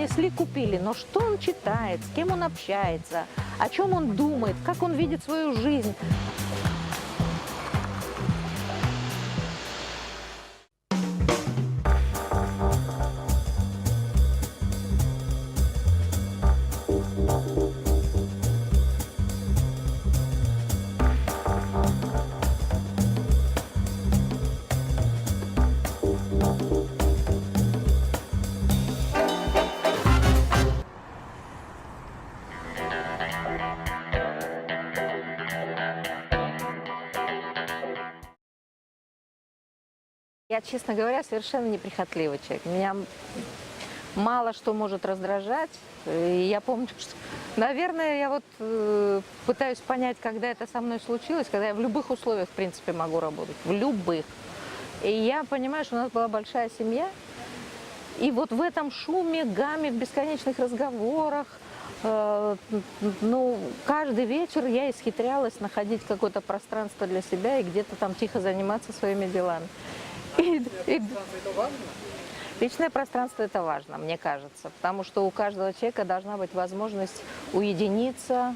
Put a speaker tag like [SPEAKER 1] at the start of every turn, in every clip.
[SPEAKER 1] принесли, купили. Но что он читает, с кем он общается, о чем он думает, как он видит свою жизнь. Я, честно говоря, совершенно неприхотливый человек. Меня мало что может раздражать. И я помню, что, наверное, я вот пытаюсь понять, когда это со мной случилось, когда я в любых условиях, в принципе, могу работать. В любых. И я понимаю, что у нас была большая семья. И вот в этом шуме, гамме, в бесконечных разговорах, ну, каждый вечер я исхитрялась находить какое-то пространство для себя и где-то там тихо заниматься своими делами. Личное пространство – это важно, мне кажется, потому что у каждого человека должна быть возможность уединиться,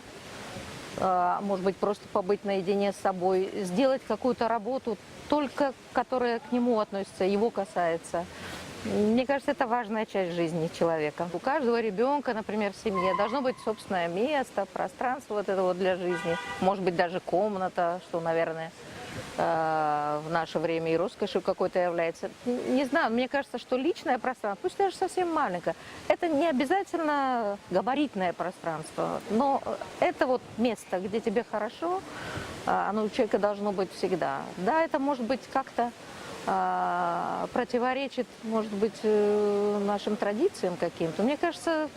[SPEAKER 1] может быть, просто побыть наедине с собой, сделать какую-то работу, только которая к нему относится, его касается. Мне кажется, это важная часть жизни человека. У каждого ребенка, например, в семье должно быть собственное место, пространство вот это вот для жизни, может быть, даже комната, что, наверное, в наше время и роскошью какой-то является. Не знаю, мне кажется, что личное пространство, пусть даже совсем маленькое, это не обязательно габаритное пространство, но это вот место, где тебе хорошо, оно у человека должно быть всегда. Да, это может быть как-то противоречит, может быть, нашим традициям каким-то. Мне кажется,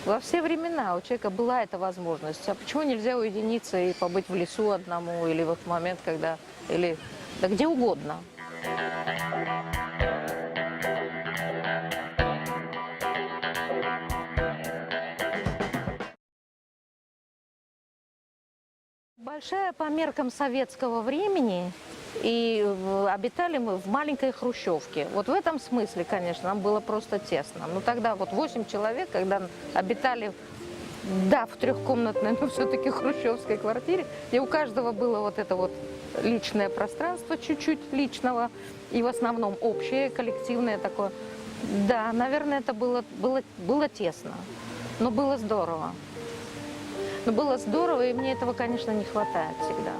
[SPEAKER 1] во все времена у человека была эта возможность. А почему нельзя уединиться и побыть в лесу одному, или в момент, когда... Или да где угодно. Большая по меркам советского времени, и обитали мы в маленькой хрущевке. Вот в этом смысле, конечно, нам было просто тесно. Но тогда вот 8 человек, когда обитали, да, в трехкомнатной, но все-таки хрущевской квартире, где у каждого было вот это вот личное пространство, чуть-чуть личного, и в основном общее, коллективное такое. Да, наверное, это было тесно, но было здорово. Но было здорово, и мне этого, конечно, не хватает всегда.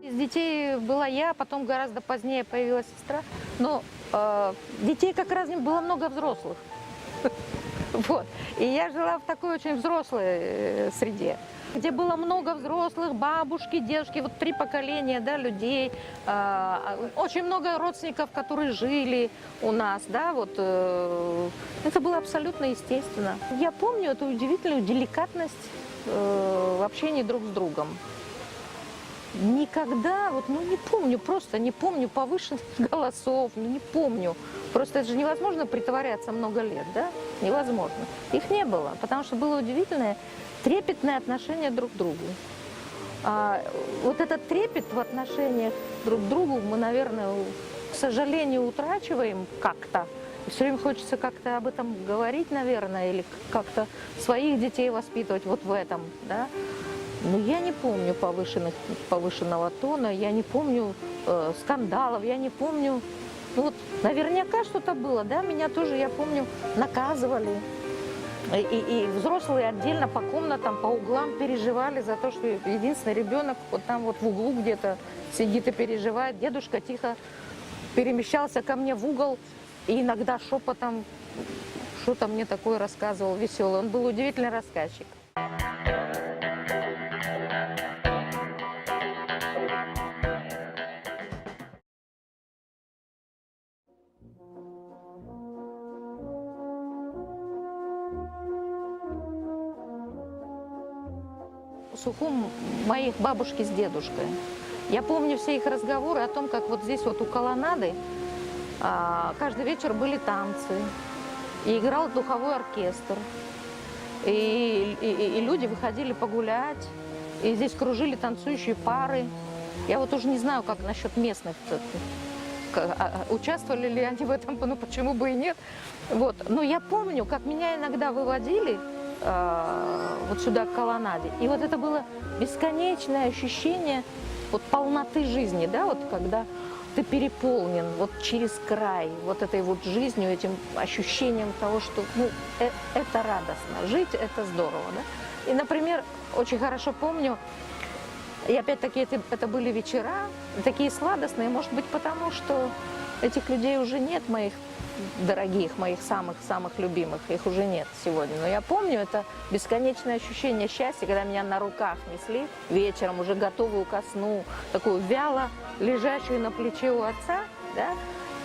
[SPEAKER 1] Из детей была я, потом гораздо позднее появилась сестра, но детей как раз было много взрослых. Вот. И я жила в такой очень взрослой среде, где было много взрослых, бабушки, дедушки, вот 3 поколения, да, людей, очень много родственников, которые жили у нас, да, вот, это было абсолютно естественно. Я помню эту удивительную деликатность в общении друг с другом. Никогда, вот, ну не помню, просто не помню повышенных голосов, ну не помню. Просто это же невозможно притворяться много лет, да? Невозможно. Их не было, потому что было удивительное, трепетное отношение друг к другу. Вот этот трепет в отношениях друг к другу мы, наверное, к сожалению, утрачиваем как-то. Все время хочется как-то об этом говорить, наверное, или как-то своих детей воспитывать вот в этом, да? Но я не помню повышенного тона, я не помню скандалов, я не помню... Ну, вот, наверняка что-то было, да, меня тоже, я помню, наказывали. И взрослые отдельно по комнатам, по углам переживали за то, что единственный ребенок вот там вот в углу где-то сидит и переживает. Дедушка тихо перемещался ко мне в угол и иногда шепотом что-то мне такое рассказывал веселое. Он был удивительный рассказчик. Сухум моих бабушки с дедушкой. Я помню все их разговоры о том, как вот здесь вот у колоннады каждый вечер были танцы. и играл духовой оркестр. И люди выходили погулять, и здесь кружили танцующие пары. Я вот уже не знаю, как насчет местных, участвовали ли они в этом, ну почему бы и нет. Вот. Но я помню, как меня иногда выводили вот сюда к колоннаде. И вот это было бесконечное ощущение вот полноты жизни, да, вот когда ты переполнен вот через край вот этой вот жизнью, этим ощущением того, что ну, это радостно, жить это здорово, да. И, например, очень хорошо помню, и опять-таки это были вечера, такие сладостные, может быть, потому что этих людей уже нет, моих дорогих, моих самых-самых любимых, их уже нет сегодня. Но я помню это бесконечное ощущение счастья, когда меня на руках несли вечером, уже готовую ко сну, такую вяло лежащую на плече у отца, да,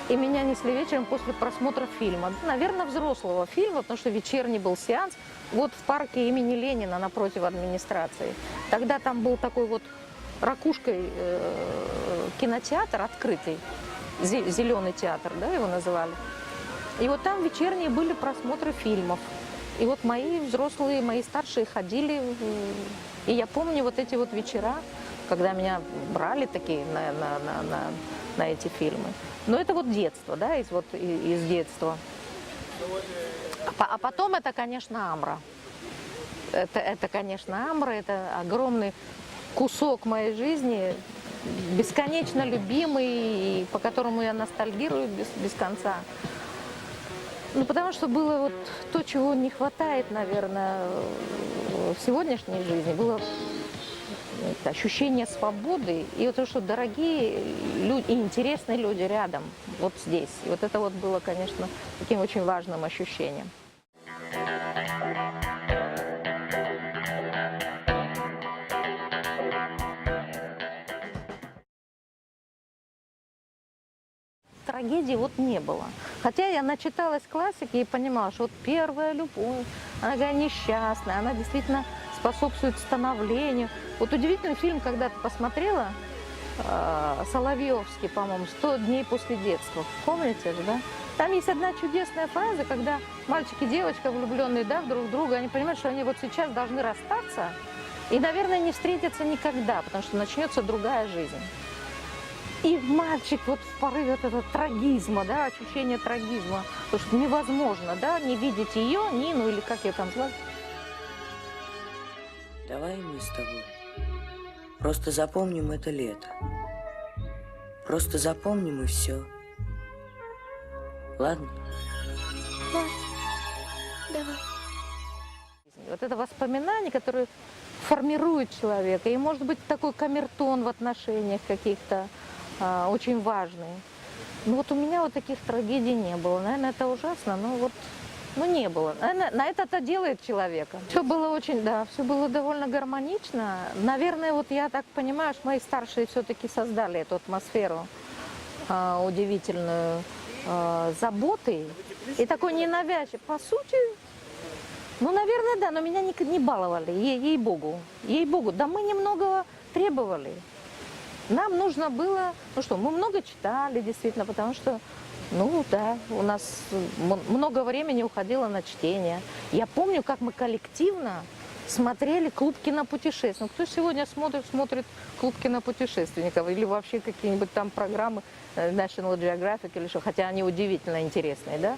[SPEAKER 1] и меня несли вечером после просмотра фильма. Наверное, взрослого фильма, потому что вечерний был сеанс, вот в парке имени Ленина напротив администрации. Тогда там был такой вот ракушкой кинотеатр открытый, зеленый театр, да, его называли. И вот там вечерние были просмотры фильмов. И вот мои взрослые, мои старшие ходили. И я помню вот эти вот вечера, когда меня брали такие на эти фильмы. Но это вот детство, да, из детства. А потом это, конечно, Амра. Это, конечно, Амра, это огромный кусок моей жизни, бесконечно любимый, по которому я ностальгирую без конца. Ну, потому что было вот то, чего не хватает, наверное, в сегодняшней жизни. Было ощущение свободы и вот то, что дорогие люди и интересные люди рядом, вот здесь. И вот это вот было, конечно, таким очень важным ощущением. Трагедии вот не было. Хотя я начиталась классики и понимала, что вот первая любовь, она такая несчастная, она действительно способствует становлению. Вот удивительный фильм, когда ты посмотрела, Соловьевский, по-моему, «100 дней после детства». Помните же, да? Там есть одна чудесная фраза, когда мальчик и девочка, влюбленные, да, друг в друга, они понимают, что они вот сейчас должны расстаться и, наверное, не встретятся никогда, потому что начнется другая жизнь. И мальчик вот в порыве вот этого трагизма, да, ощущение трагизма, потому что невозможно, да, не видеть ее, Нину, или как ее там звать.
[SPEAKER 2] Давай мы с тобой просто запомним это лето. Просто запомним и все. Ладно?
[SPEAKER 3] Ладно. Давай.
[SPEAKER 1] Вот это воспоминание, которое формирует человека, и может быть такой камертон в отношениях каких-то, очень важный. Ну вот у меня вот таких трагедий не было. Наверное, это ужасно, но вот, ну не было. Наверное, на это делает человека. Все было очень, да, все было довольно гармонично. Наверное, вот я так понимаю, что мои старшие все-таки создали эту атмосферу удивительную, заботы и такой ненавязчивый. По сути, ну, наверное, да, но меня не баловали, ей-богу. Ей-богу, да мы немного требовали. Нам нужно было, ну что, мы много читали, действительно, потому что, ну да, у нас много времени уходило на чтение. Я помню, как мы коллективно смотрели «Клуб кинопутешественников». Ну, кто сегодня смотрит «Клуб кинопутешественников» или вообще какие-нибудь там программы National Geographic или что, хотя они удивительно интересные, да?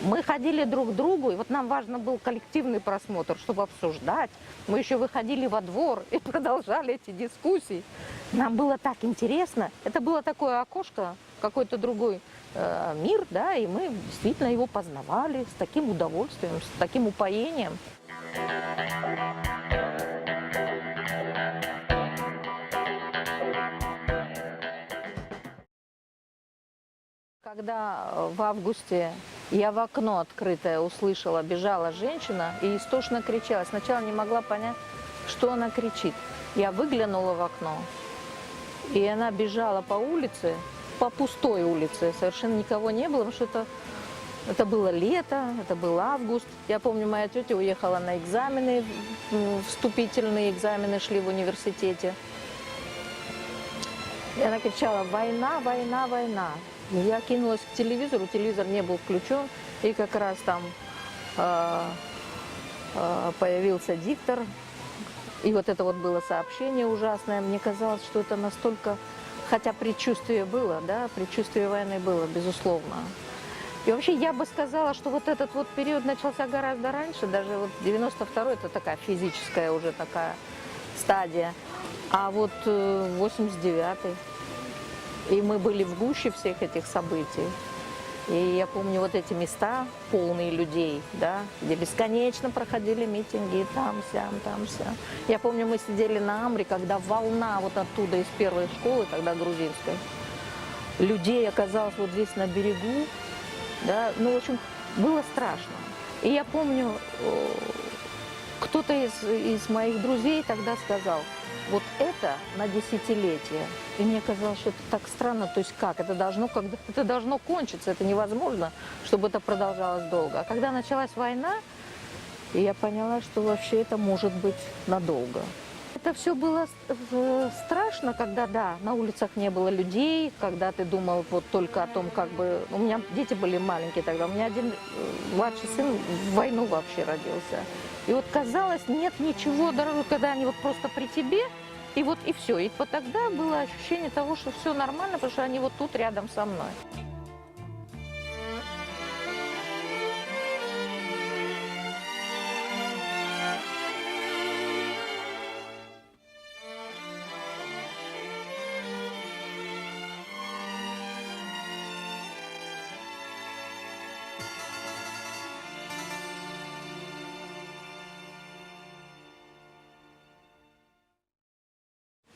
[SPEAKER 1] Мы ходили друг к другу, и вот нам важно был коллективный просмотр, чтобы обсуждать. Мы еще выходили во двор и продолжали эти дискуссии. Нам было так интересно. Это было такое окошко, какой-то другой мир, да, и мы действительно его познавали с таким удовольствием, с таким упоением. Когда в августе я в окно открытое услышала, бежала женщина и истошно кричала. Сначала не могла понять, что она кричит. Я выглянула в окно, и она бежала по улице, по пустой улице. Совершенно никого не было, потому что это было лето, это был август. Я помню, моя тетя уехала на экзамены, вступительные экзамены шли в университете. И она кричала: «Война, война, война». Я кинулась к телевизору, телевизор не был включен. И как раз там появился диктор. И вот это вот было сообщение ужасное. Мне казалось, что это настолько... Хотя предчувствие было, да, предчувствие войны было, безусловно. И вообще я бы сказала, что вот этот вот период начался гораздо раньше. Даже вот 92-й это такая физическая уже такая стадия. А вот 89-й. И мы были в гуще всех этих событий. И я помню вот эти места, полные людей, да, где бесконечно проходили митинги, там, сям. Я помню, мы сидели на Амре, когда волна вот оттуда из первой школы, тогда грузинской, людей оказалось вот здесь на берегу, да, ну, в общем, было страшно. И я помню, кто-то из моих друзей тогда сказал, вот это на десятилетие. И мне казалось, что это так странно, то есть как? Это должно кончиться, это невозможно, чтобы это продолжалось долго. А когда началась война, я поняла, что вообще это может быть надолго. Это все было страшно, когда, да, на улицах не было людей, когда ты думал вот только о том, как бы... У меня дети были маленькие тогда, у меня один младший сын в войну вообще родился. И вот казалось, нет ничего дорогого, когда они вот просто при тебе, и вот и все. И вот тогда было ощущение того, что все нормально, потому что они вот тут рядом со мной.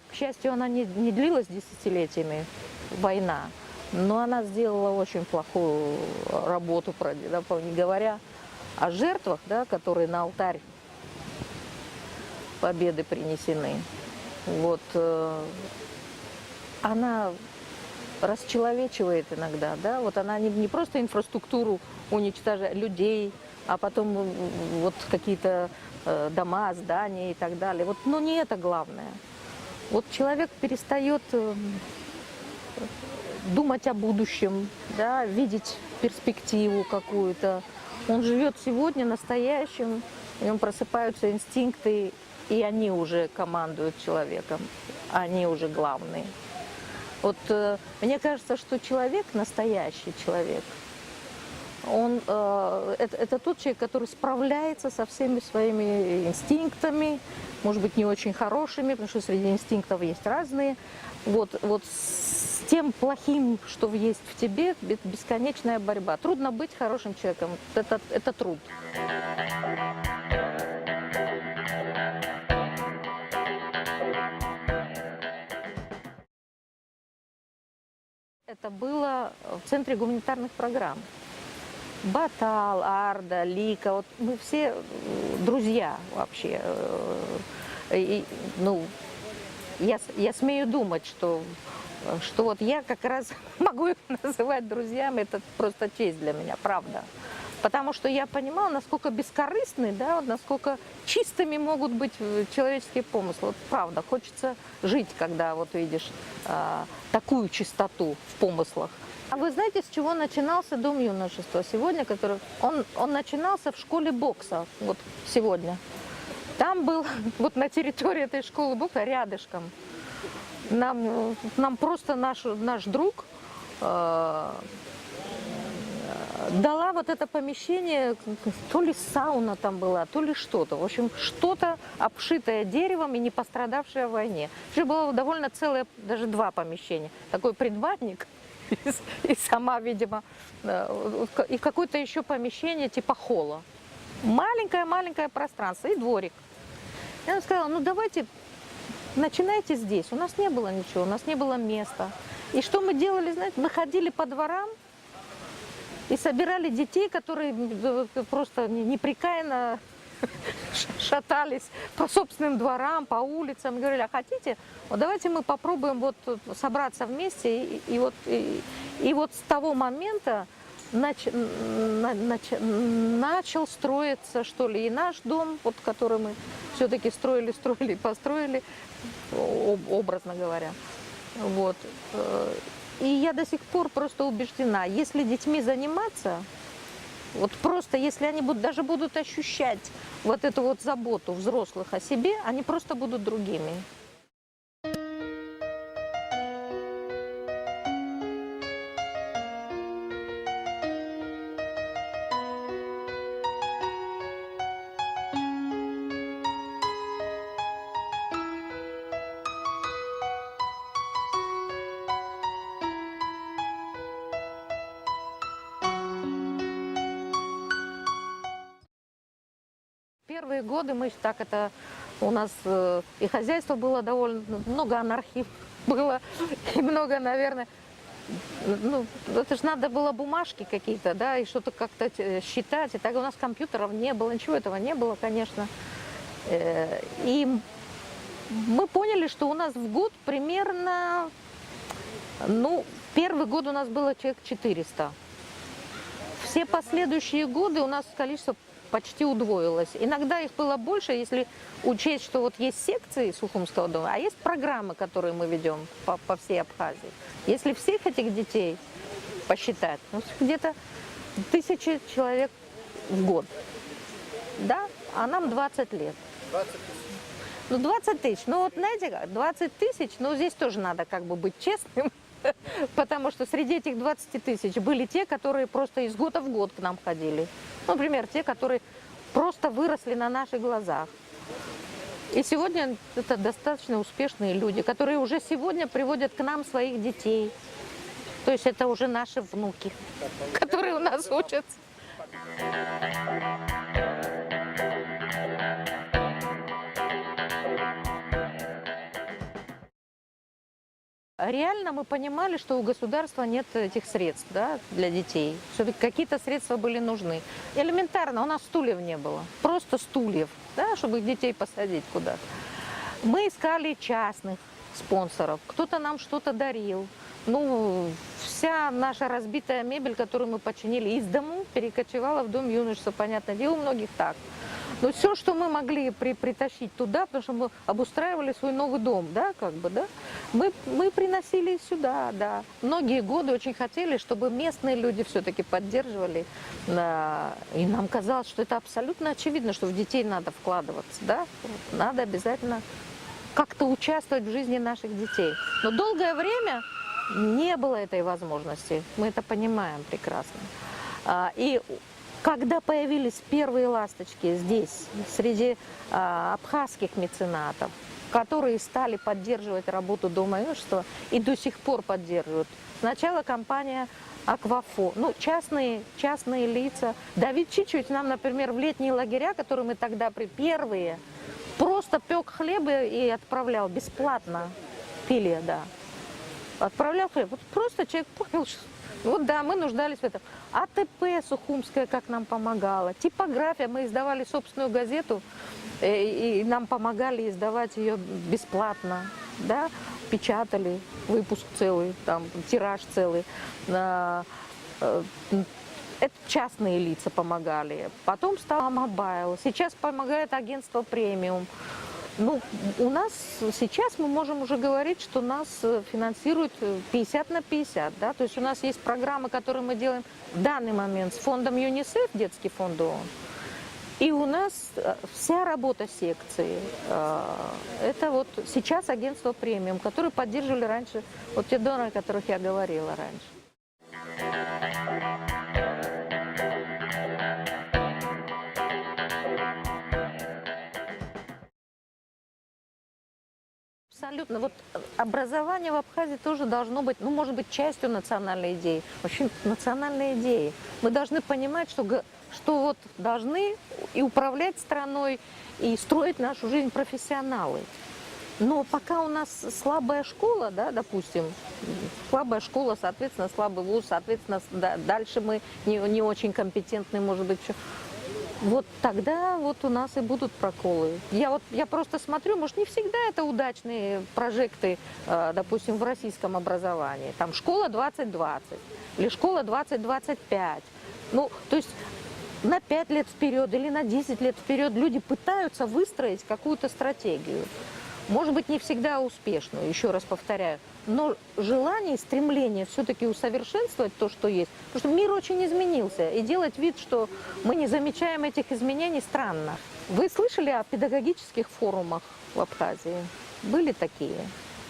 [SPEAKER 1] К счастью, она не длилась десятилетиями, война, но она сделала очень плохую работу, да, не говоря о жертвах, да, которые на алтарь победы принесены. Вот, она расчеловечивает иногда, да, вот она не просто инфраструктуру уничтожает, людей, а потом вот какие-то дома, здания и так далее. Вот, но не это главное. Вот человек перестает думать о будущем, да, видеть перспективу какую-то. Он живет сегодня настоящим, в нем просыпаются инстинкты, и они уже командуют человеком, они уже главные. Вот мне кажется, что человек, настоящий человек, это тот человек, который справляется со всеми своими инстинктами, может быть, не очень хорошими, потому что среди инстинктов есть разные. Вот с тем плохим, что есть в тебе, бесконечная борьба. Трудно быть хорошим человеком, это труд. Это было в Центре гуманитарных программ. Батал, Арда, Лика, вот мы все друзья вообще. И, ну, я смею думать, что вот я как раз могу их называть друзьями, это просто честь для меня, правда. Потому что я понимала, насколько бескорыстны, да, вот насколько чистыми могут быть человеческие помыслы. Вот правда, хочется жить, когда вот видишь такую чистоту в помыслах. А вы знаете, с чего начинался Дом юношества сегодня, который он начинался в школе бокса, вот сегодня. Там был, вот на территории этой школы бокса, рядышком, нам просто наш друг дала вот это помещение, то ли сауна там была, то ли что-то. В общем, что-то обшитое деревом и не пострадавшее в войне. Вообще было довольно целое, даже два помещения. Такой предбанник и сама, видимо, и какое-то еще помещение типа холла. Маленькое-маленькое пространство и дворик. Я сказала, ну давайте, начинайте здесь. У нас не было ничего, у нас не было места. И что мы делали, знаете, мы ходили по дворам и собирали детей, которые просто непрекаянно шатались по собственным дворам, по улицам. Говорили, а хотите, вот давайте мы попробуем вот собраться вместе. И вот с того момента начал строиться, что ли, и наш дом, вот, который мы все-таки строили, построили, образно говоря. Вот. И я до сих пор просто убеждена, если детьми заниматься, Вот просто, если они даже будут ощущать вот эту вот заботу взрослых о себе, они просто будут другими. Первые годы мы так это у нас и хозяйство было довольно много анархии было и много, наверное, ну это же надо было бумажки какие-то, да, и что-то как-то считать. И так у нас компьютеров не было, ничего этого не было, конечно. И мы поняли, что у нас в год примерно, ну первый год у нас было человек 400. Все последующие годы у нас количество почти удвоилось. Иногда их было больше, если учесть, что вот есть секции Сухумского дома, а есть программы, которые мы ведем по всей Абхазии. Если всех этих детей посчитать, ну, где-то 1000 человек в год. Да? А нам 20 лет.
[SPEAKER 4] 20 тысяч.
[SPEAKER 1] Ну, 20 тысяч. Ну, вот, знаете, 20 тысяч, ну, здесь тоже надо как бы быть честным. Потому что среди этих 20 тысяч были те, которые просто из года в год к нам ходили. Например, те, которые просто выросли на наших глазах. И сегодня это достаточно успешные люди, которые уже сегодня приводят к нам своих детей. То есть это уже наши внуки, которые у нас учатся. Реально мы понимали, что у государства нет этих средств, да, для детей. Все-таки какие-то средства были нужны. Элементарно, у нас стульев не было. Просто стульев, да, чтобы их детей посадить куда-то. Мы искали частных спонсоров. Кто-то нам что-то дарил. Ну, вся наша разбитая мебель, которую мы починили из дому, перекочевала в дом юношества, понятное дело, у многих так. Но все, что мы могли притащить туда, потому что мы обустраивали свой новый дом, да, как бы, да, мы приносили сюда, да. Многие годы очень хотели, чтобы местные люди все-таки поддерживали. И нам казалось, что это абсолютно очевидно, что в детей надо вкладываться, да. Надо обязательно как-то участвовать в жизни наших детей. Но долгое время не было этой возможности. Мы это понимаем прекрасно. И когда появились первые ласточки здесь, среди абхазских меценатов, которые стали поддерживать работу Дома юношества и до сих пор поддерживают. Сначала компания Аквафо, ну, частные лица. Давид Чичевич нам, например, в летние лагеря, которые мы тогда первые, просто пек хлеба и отправлял бесплатно. Филия, да. Отправлял хлеб. Вот просто человек понял, что вот да, мы нуждались в этом. АТП Сухумская как нам помогала. Типография, мы издавали собственную газету, и нам помогали издавать ее бесплатно. Да? Печатали выпуск целый, там, тираж целый. Это частные лица помогали. Потом стал Мобайл. Сейчас помогает агентство Премиум. Ну, у нас сейчас мы можем уже говорить, что нас финансируют 50 на 50, да, то есть у нас есть программы, которые мы делаем в данный момент с фондом ЮНИСЕФ, детский фонд ООН, и у нас вся работа секции, это вот сейчас агентство Премиум, которые поддерживали раньше, вот те доноры, о которых я говорила раньше. Абсолютно. Вот образование в Абхазии тоже должно быть, ну, может быть, частью национальной идеи. Вообще, национальной идеи. Мы должны понимать, что вот должны и управлять страной, и строить нашу жизнь профессионалы. Но пока у нас слабая школа, да, допустим, слабая школа, соответственно, слабый вуз, соответственно, дальше мы не очень компетентны, может быть, еще. Вот тогда вот у нас и будут проколы. Я просто смотрю, может, не всегда это удачные прожекты, допустим, в российском образовании. Там школа 2020 или школа 2025. Ну, то есть на 5 лет вперед или на 10 лет вперед люди пытаются выстроить какую-то стратегию. Может быть, не всегда успешную, еще раз повторяю. но желание, стремление все-таки усовершенствовать то, что есть. Потому что мир очень изменился, и делать вид, что мы не замечаем этих изменений, странно. Вы слышали о педагогических форумах в Абхазии? Были такие?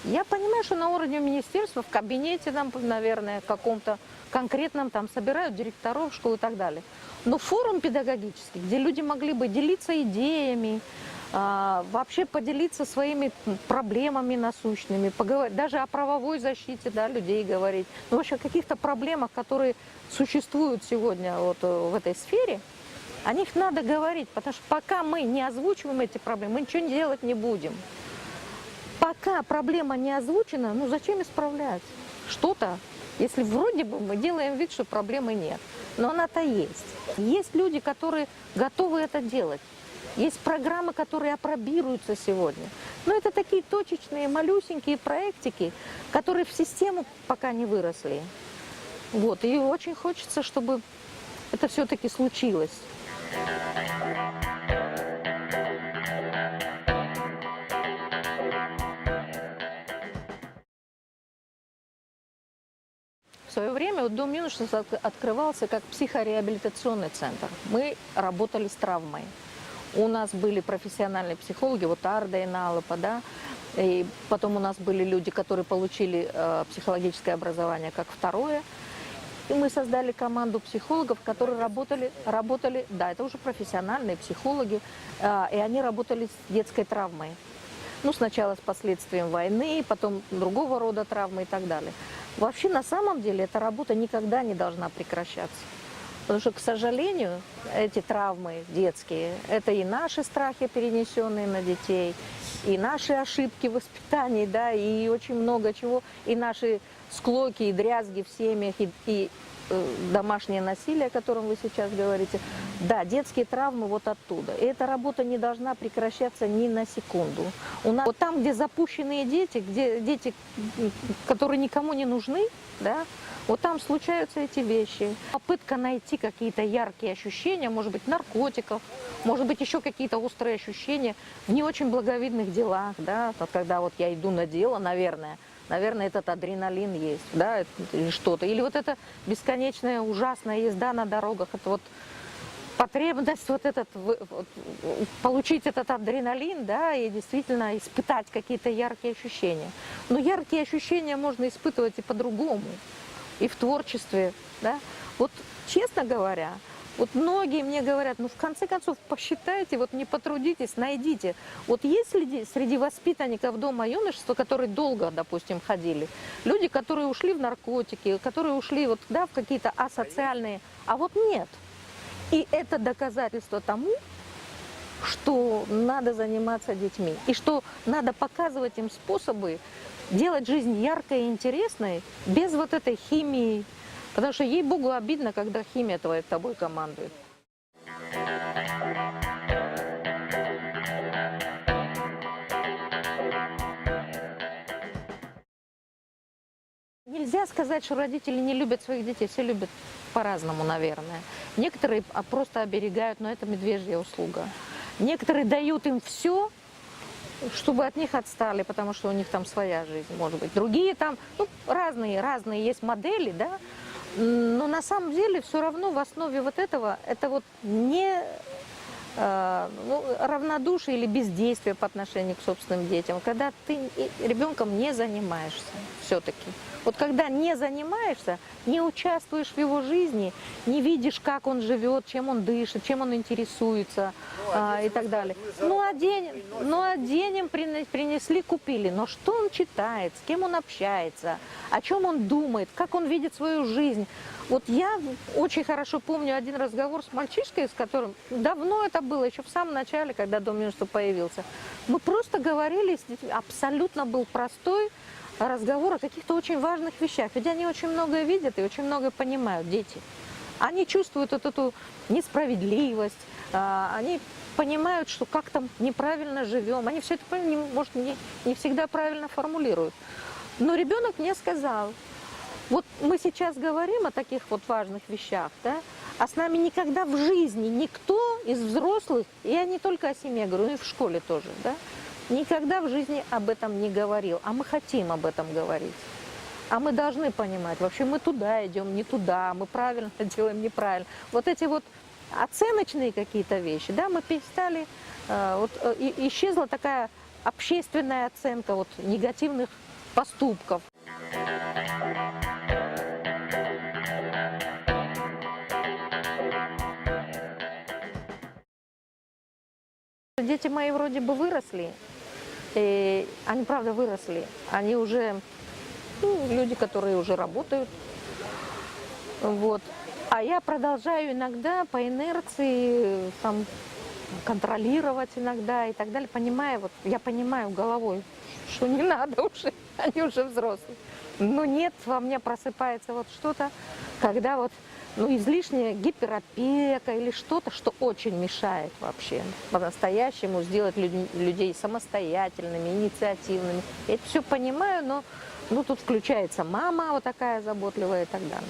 [SPEAKER 1] Я понимаю, что на уровне министерства, в кабинете, там, наверное, каком-то конкретном там собирают директоров школ и так далее. Но форум педагогический, где люди могли бы делиться идеями, вообще поделиться своими проблемами насущными, поговорить, даже о правовой защите, да, людей говорить. Ну, вообще о каких-то проблемах, которые существуют сегодня вот в этой сфере, о них надо говорить, потому что пока мы не озвучиваем эти проблемы, мы ничего делать не будем. Пока проблема не озвучена, ну зачем исправлять что-то, если вроде бы мы делаем вид, что проблемы нет. Но она-то есть. Есть люди, которые готовы это делать. Есть программы, которые апробируются сегодня. Но это такие точечные, малюсенькие проектики, которые в систему пока не выросли. Вот. И очень хочется, чтобы это все-таки случилось. В свое время вот Дом юношества открывался как психореабилитационный центр. Мы работали с травмой. У нас были профессиональные психологи, вот Арда и Налапа, да, и потом у нас были люди, которые получили психологическое образование как второе. И мы создали команду психологов, которые работали, да, это уже профессиональные психологи, и они работали с детской травмой. Ну, сначала с последствием войны, потом другого рода травмы и так далее. Вообще, на самом деле, эта работа никогда не должна прекращаться. Потому что, к сожалению, эти травмы детские, это и наши страхи, перенесенные на детей, и наши ошибки в воспитании, да, и очень много чего, и наши склоки, и дрязги в семьях, и домашнее насилие, о котором вы сейчас говорите. Да, детские травмы вот оттуда. И эта работа не должна прекращаться ни на секунду. У нас, вот там, где запущенные дети, где дети, которые никому не нужны, да, вот там случаются эти вещи. Попытка найти какие-то яркие ощущения, может быть, наркотиков, может быть, еще какие-то острые ощущения в не очень благовидных делах, да, вот когда вот я иду на дело, наверное, этот адреналин есть, да, или что-то. Или вот эта бесконечная ужасная езда на дорогах, это вот потребность вот этот, получить этот адреналин, да, и действительно испытать какие-то яркие ощущения. Но яркие ощущения можно испытывать и по-другому, и в творчестве, да. Вот, честно говоря, вот многие мне говорят, ну в конце концов посчитайте, вот не потрудитесь, найдите. Вот есть среди воспитанников Дома юношества, которые долго, допустим, ходили, люди, которые ушли в наркотики, которые ушли вот, да, в какие-то асоциальные, а вот нет. И это доказательство тому, что надо заниматься детьми, и что надо показывать им способы делать жизнь яркой и интересной, без вот этой химии. Потому что, ей-богу, обидно, когда химия тобой командует. Нельзя сказать, что родители не любят своих детей. Все любят по-разному, наверное. Некоторые просто оберегают, но это медвежья услуга. Некоторые дают им все, чтобы от них отстали, потому что у них там своя жизнь, может быть. Другие там, ну, разные есть модели, да. Но на самом деле все равно в основе вот этого, это вот не равнодушие или бездействие по отношению к собственным детям, когда ты ребенком не занимаешься все-таки. Вот когда не занимаешься, не участвуешь в его жизни, не видишь, как он живет, чем он дышит, чем он интересуется и так далее. Ну, оденем, принесли, купили. Но что он читает, с кем он общается, о чем он думает, как он видит свою жизнь. Вот я очень хорошо помню один разговор с мальчишкой, с которым давно это было, еще в самом начале, когда Дом юношества появился. Мы просто говорили с детьми, абсолютно был простой разговор о каких-то очень важных вещах. Ведь они очень многое видят и очень многое понимают, дети. Они чувствуют вот эту несправедливость, они понимают, что как-то неправильно живем. Они все это, может, не всегда правильно формулируют. Но ребенок мне сказал, вот мы сейчас говорим о таких вот важных вещах, да, а с нами никогда в жизни никто из взрослых, я не только о семье говорю, но и в школе тоже, да, никогда в жизни об этом не говорил, а мы хотим об этом говорить. А мы должны понимать, вообще мы туда идем, не туда, мы правильно делаем, неправильно. Вот эти вот оценочные какие-то вещи, да, мы перестали, исчезла такая общественная оценка вот негативных поступков. Дети мои вроде бы выросли, и они правда выросли, они уже люди, которые уже работают, вот. А я продолжаю иногда по инерции там контролировать иногда и так далее, понимая, вот я понимаю головой, что не надо уже, они уже взрослые. Но нет, во мне просыпается вот что-то, когда вот излишняя гиперопека или что-то, что очень мешает вообще по-настоящему сделать людей самостоятельными, инициативными. Я это все понимаю, но тут включается мама вот такая заботливая и так далее.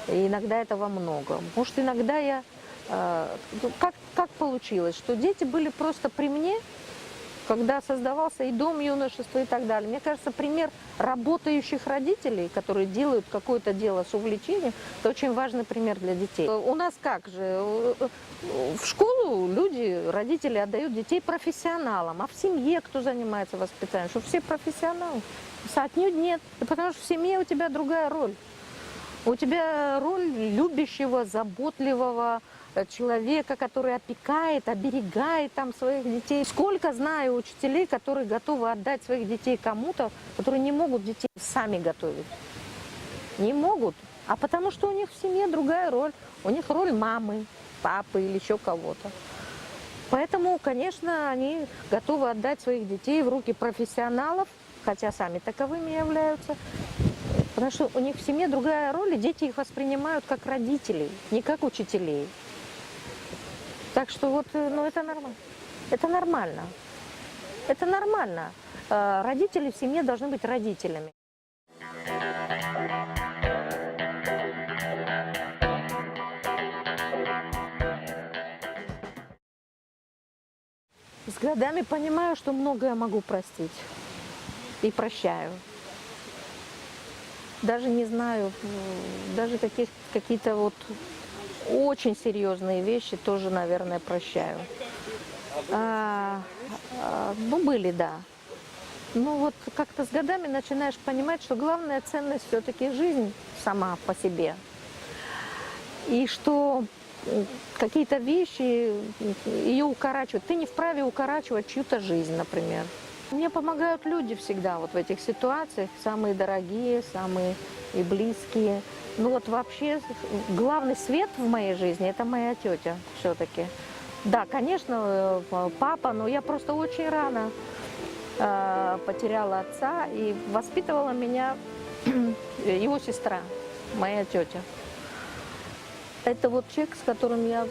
[SPEAKER 1] И иногда этого много. Может, иногда я... Как получилось, что дети были просто при мне, когда создавался и дом юношества и так далее. Мне кажется, пример работающих родителей, которые делают какое-то дело с увлечением, это очень важный пример для детей. У нас как же, в школу люди, родители отдают детей профессионалам, а в семье кто занимается воспитанием? Что все профессионалы? Отнюдь нет, потому что в семье у тебя другая роль. У тебя роль любящего, заботливого человека, который опекает, оберегает там своих детей. Сколько знаю учителей, которые готовы отдать своих детей кому-то, которые не могут детей сами готовить. Не могут. А потому что у них в семье другая роль. У них роль мамы, папы или еще кого-то. Поэтому, конечно, они готовы отдать своих детей в руки профессионалов, хотя сами таковыми являются. Потому что у них в семье другая роль, и дети их воспринимают как родителей, не как учителей. Так что вот, это нормально. Это нормально. Это нормально. Родители в семье должны быть родителями. С годами понимаю, что многое могу простить. И прощаю. Даже не знаю, даже какие-то вот очень серьезные вещи тоже, наверное, прощаю. Были, да. Вот как-то с годами начинаешь понимать, что главная ценность все-таки жизнь сама по себе. И что какие-то вещи ее укорачивают. Ты не вправе укорачивать чью-то жизнь, например. Мне помогают люди всегда вот в этих ситуациях, самые дорогие, самые и близкие. Вообще главный свет в моей жизни – это моя тетя все-таки. Да, конечно, папа, но я просто очень рано потеряла отца, и воспитывала меня его сестра, моя тетя. Это вот человек, с которым я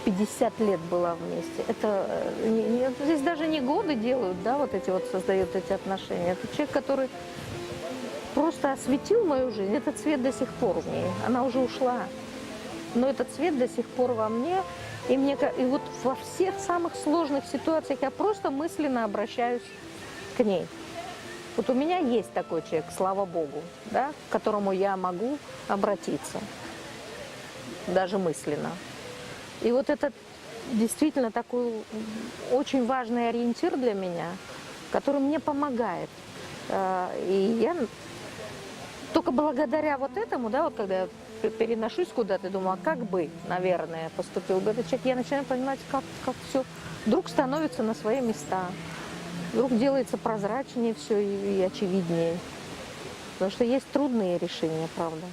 [SPEAKER 1] 50 лет была вместе. Здесь даже не годы делают, да, вот эти вот создают эти отношения. Это человек, который просто осветил мою жизнь. Этот свет до сих пор в ней. Она уже ушла. Но этот свет до сих пор во мне. И вот во всех самых сложных ситуациях я просто мысленно обращаюсь к ней. Вот у меня есть такой человек, слава Богу, да, к которому я могу обратиться. Даже мысленно. И вот это действительно такой очень важный ориентир для меня, который мне помогает. И я только благодаря вот этому, да, вот когда я переношусь куда-то, думаю, а как бы, наверное, поступил бы этот человек, я начинаю понимать, как все вдруг становится на свои места, вдруг делается прозрачнее все и очевиднее. Потому что есть трудные решения, правда.